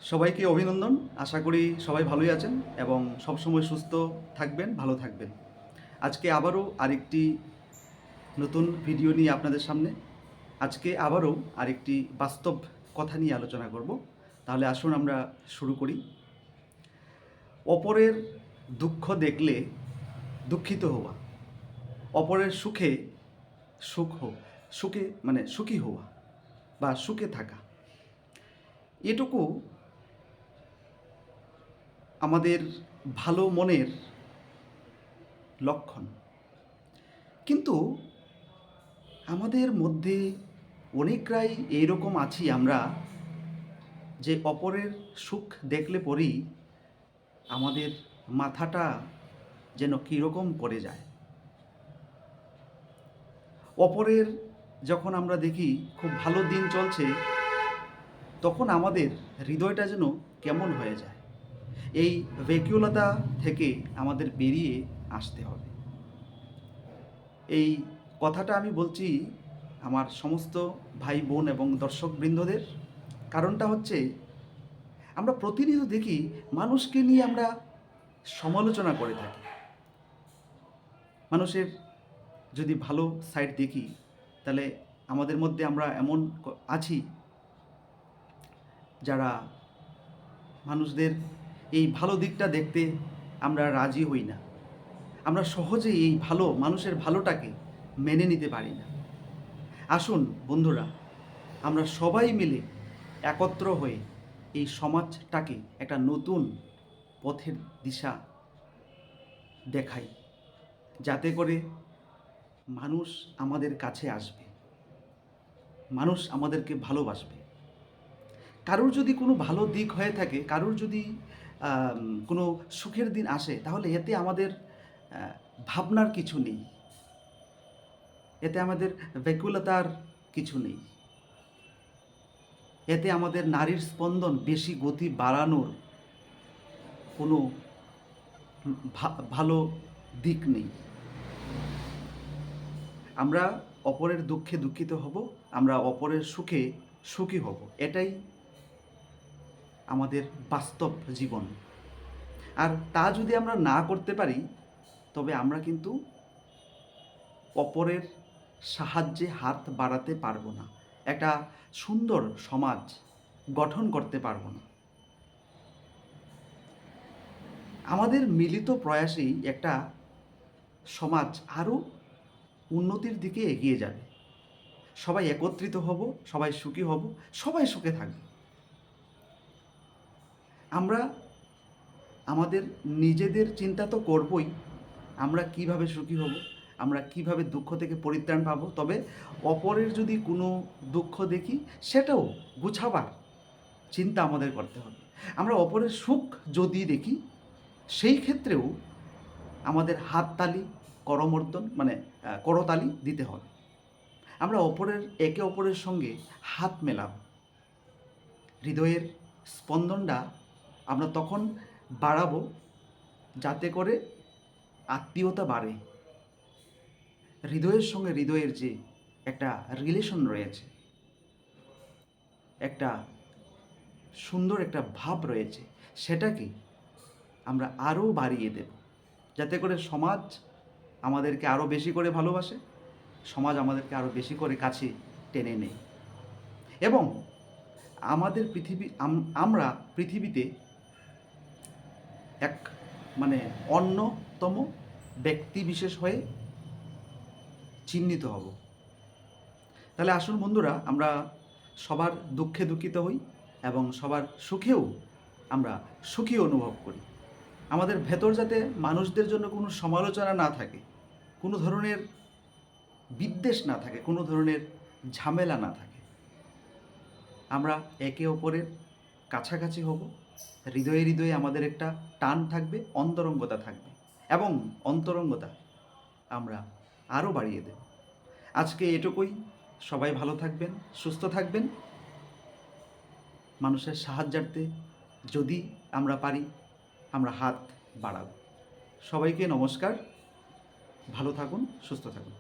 সবাইকে অভিনন্দন। আশা করি সবাই ভালোই আছেন এবং সবসময় সুস্থ থাকবেন, ভালো থাকবেন। আজকে আবারও আরেকটি নতুন ভিডিও নিয়ে আপনাদের সামনে। আজকে আবারও আরেকটি বাস্তব কথা নিয়ে আলোচনা করব। তাহলে আসুন আমরা শুরু করি। অপরের দুঃখ দেখলে দুঃখিত হওয়া, অপরের সুখে সুখী হওয়া বা সুখে থাকা, এটুকু আমাদের ভালো মনের লক্ষণ। কিন্তু আমাদের মধ্যে অনেকরাই এইরকম আছি আমরা, যে অপরের সুখ দেখলে পরেই আমাদের মাথাটা যেন কীরকম করে যায়। অপরের যখন আমরা দেখি খুব ভালো দিন চলছে, তখন আমাদের হৃদয়টা যেন কেমন হয়ে যায়। এই ভ্যাকুলতা থেকে আমাদের বেরিয়ে আসতে হবে। এই কথাটা আমি বলছি আমার সমস্ত ভাই বোন এবং দর্শকবৃন্দদের। কারণটা হচ্ছে, আমরা প্রতিনিয়ত দেখি মানুষকে নিয়ে আমরা সমালোচনা করে থাকি। মানুষের যদি ভালো সাইড দেখি, তাহলে আমাদের মধ্যে আমরা এমন আছি যারা মানুষদের এই ভালো দিকটা দেখতে আমরা রাজি হই না। আমরা সহজেই এই ভালো মানুষের ভালোটাকে মেনে নিতে পারি না। আসুন বন্ধুরা, আমরা সবাই মিলে একত্র হয়ে এই সমাজটাকে একটা নতুন পথের দিশা দেখাই, যাতে করে মানুষ আমাদের কাছে আসবে, মানুষ আমাদেরকে ভালোবাসবে। কারোর যদি কোনো ভালো দিক হয়ে থাকে, কারোর যদি কোনো সুখের দিন আসে, তাহলে এতে আমাদের ভাবনার কিছু নেই, এতে আমাদের ব্যাকুলতার কিছু নেই, এতে আমাদের নারীর স্পন্দন বেশি গতি বাড়ানোর কোনো ভালো দিক নেই। আমরা অপরের দুঃখে দুঃখিত হব, আমরা অপরের সুখে সুখী হব। এটাই আমাদের বাস্তব জীবন। আর তা যদি আমরা না করতে পারি, তবে আমরা কিন্তু অপরের সাহায্যে হাত বাড়াতে পারবো না, একটা সুন্দর সমাজ গঠন করতে পারবো না। আমাদের মিলিত প্রয়াসেই একটা সমাজ আরও উন্নতির দিকে এগিয়ে যাবে। সবাই একত্রিত হব, সবাই সুখী হব, সবাই সুখে থাকবে। আমরা আমাদের নিজেদের চিন্তা তো করবই, আমরা কিভাবে সুখী হব, আমরা কিভাবে দুঃখ থেকে পরিত্রাণ পাব। তবে অপরের যদি কোনো দুঃখ দেখি, সেটাও গুছাবার চিন্তা আমাদের করতে হবে। আমরা অপরের সুখ যদি দেখি, সেই ক্ষেত্রেও আমাদের হাততালি করতালি দিতে হবে। আমরা একে অপরের সঙ্গে হাত মেলাব। হৃদয়ের স্পন্দনটা আমরা তখন বাড়াবো, যাতে করে আত্মীয়তা বাড়ে। হৃদয়ের সঙ্গে হৃদয়ের যে একটা রিলেশন রয়েছে, একটা সুন্দর একটা ভাব রয়েছে, সেটাকে আমরা আরও বাড়িয়ে দেব, যাতে করে সমাজ আমাদেরকে আরও বেশি করে ভালোবাসে, সমাজ আমাদেরকে আরও বেশি করে কাছে টেনে নেয় এবং আমাদের আমরা পৃথিবীতে এক অন্যতম ব্যক্তি বিশেষ হয়ে চিহ্নিত হব। তাহলে আসুন বন্ধুরা, আমরা সবার দুঃখে দুঃখিত হই এবং সবার সুখেও আমরা সুখী অনুভব করি। আমাদের ভেতর যাতে মানুষদের জন্য কোনো সমালোচনা না থাকে, কোনো ধরনের বিদ্বেষ না থাকে, কোনো ধরনের ঝামেলা না থাকে। আমরা একে অপরের কাছাকাছি হব, হৃদয়ে হৃদয়ে আমাদের একটা টান থাকবে, অন্তরঙ্গতা থাকবে এবং অন্তরঙ্গতা আমরা আরও বাড়িয়ে দেব। আজকে এটুকুই। সবাই ভালো থাকবেন, সুস্থ থাকবেন। মানুষের সাহায্যার্থে যদি আমরা পারি, আমরা হাত বাড়াব। সবাইকে নমস্কার। ভালো থাকুন, সুস্থ থাকুন।